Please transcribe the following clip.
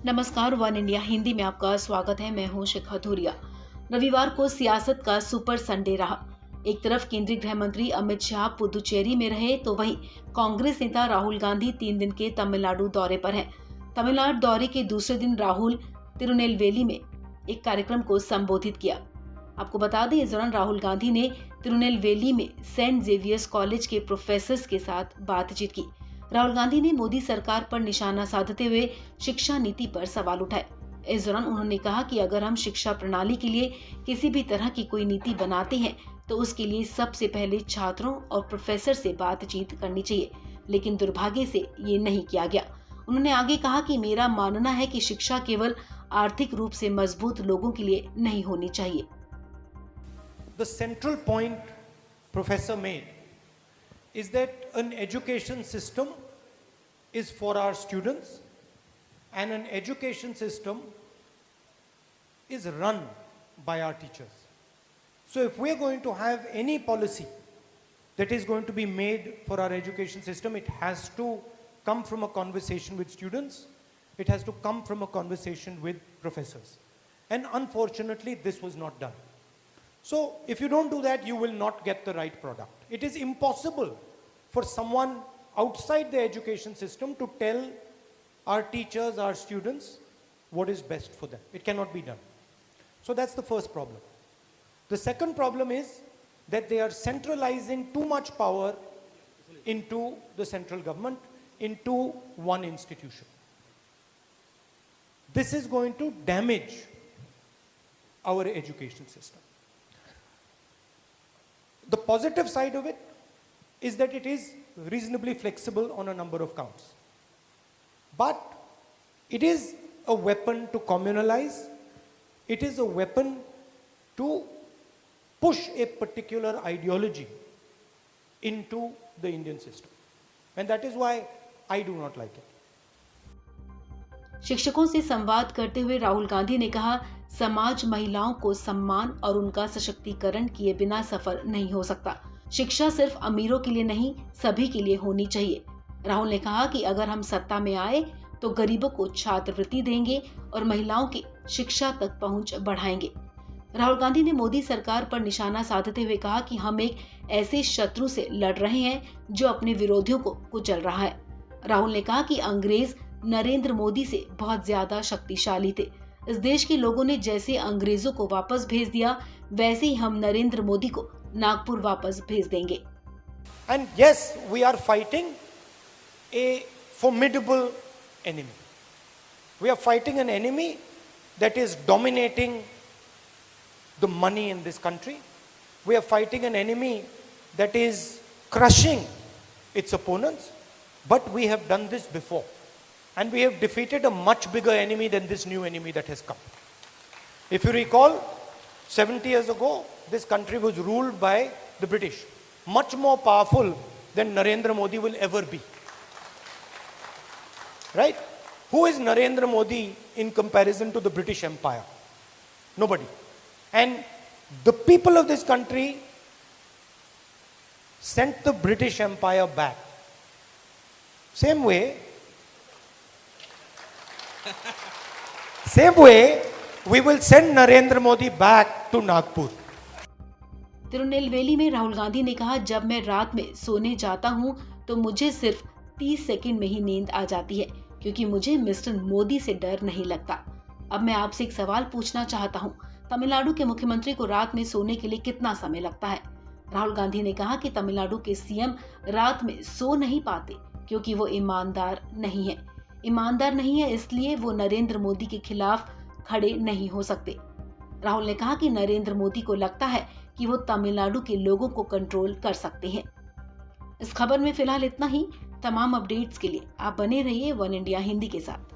नमस्कार, one India Hindi में आपका स्वागत है। मैं हूं शिखा धूरिया। रविवार को सियासत का सुपर संडे रहा। एक तरफ केंद्रीय गृह मंत्री अमित शाह पुदुचेरी में रहे, तो वहीं कांग्रेस नेता राहुल गांधी 3 दिन के तमिलनाडु दौरे पर हैं। तमिलनाडु दौरे के दूसरे दिन राहुल तिरुनेलवेली में एक कार्यक्रम को संबोधित किया। आपको बता दें, इस दौरान राहुल गांधी ने तिरुनेलवेली में सेंट जेवियर्स कॉलेज के प्रोफेसर्स के साथ बातचीत की। राहुल गांधी ने मोदी सरकार पर निशाना साधते हुए शिक्षा नीति पर सवाल उठाए। इस दौरान उन्होंने कहा कि अगर हम शिक्षा प्रणाली के लिए किसी भी तरह की कोई नीति बनाते हैं तो उसके लिए सबसे पहले छात्रों और प्रोफेसर से बातचीत करनी चाहिए, लेकिन दुर्भाग्य से ये नहीं किया गया। उन्होंने आगे कहा कि मेरा मानना है कि शिक्षा केवल आर्थिक रूप से मजबूत लोगों के लिए नहीं होनी चाहिए। The central point Professor made is that an education system is for our students, and an education system is run by our teachers. So if we are going to have any policy that is going to be made for our education system, it has to come from a conversation with students, it has to come from a conversation with professors. And unfortunately, this was not done. So if you don't do that, you will not get the right product. It is impossible for someone outside the education system to tell our teachers, our students, what is best for them. It cannot be done. So that's the first problem. The second problem is that they are centralizing too much power into the central government, into one institution. This is going to damage our education system. The positive side of it is that it is reasonably flexible on a number of counts. But it is a weapon to communalize. It is a weapon to push a particular ideology into the Indian system. And that is why I do not like it. शिक्षकों से संवाद करते हुए राहुल गांधी ने कहा, समाज महिलाओं को सम्मान और उनका सशक्तिकरण किए बिना सफल नहीं हो सकता। शिक्षा सिर्फ अमीरों के लिए नहीं, सभी के लिए होनी चाहिए। राहुल ने कहा कि अगर हम सत्ता में आए तो गरीबों को छात्रवृत्ति देंगे और महिलाओं की शिक्षा तक पहुंच बढ़ाएंगे। राहुल गांधी ने मोदी सरकार पर निशाना साधते हुए कहा कि हम एक ऐसे शत्रु से लड़ रहे हैं जो अपने विरोधियों को कुचल रहा है। राहुल ने कहा कि अंग्रेज नरेंद्र मोदी से बहुत ज्यादा शक्तिशाली थे। इस देश के लोगों ने जैसे अंग्रेजों को वापस भेज दिया, वैसे ही हम नरेंद्र मोदी को नागपुर वापस भेज देंगे। And yes, we are fighting a formidable enemy. We are fighting an enemy that is dominating the money in this country. We are fighting an enemy that is crushing its opponents. But we have done this before. And we have defeated a much bigger enemy than this new enemy that has come. If you recall, 70 years ago, this country was ruled by the British, much more powerful than Narendra Modi will ever be. Right? Who is Narendra Modi in comparison to the British Empire? Nobody. And the people of this country sent the British Empire back. Same way, we will send Narendra Modi back to Nagpur. Tirunelveli में राहुल गांधी ने कहा, जब मैं रात में सोने जाता हूं तो मुझे सिर्फ 30 सेकंड में ही नींद आ जाती है, क्योंकि मुझे मिस्टर मोदी से डर नहीं लगता। अब मैं आपसे एक सवाल पूछना चाहता हूं, तमिलनाडु के मुख्यमंत्री को रात में सोने के लिए कितना समय लगता है? राहुल गांधी ने कहा कि तमिलनाडु के सीएम रात में सो नहीं पाते क्योंकि वो ईमानदार नहीं है। ईमानदार नहीं है इसलिए वो नरेंद्र मोदी के खिलाफ खड़े नहीं हो सकते। राहुल ने कहा कि नरेंद्र मोदी को लगता है कि वो तमिलनाडु के लोगों को कंट्रोल कर सकते हैं। इस खबर में फिलहाल इतना ही। तमाम अपडेट्स के लिए आप बने रहिए वन इंडिया हिंदी के साथ।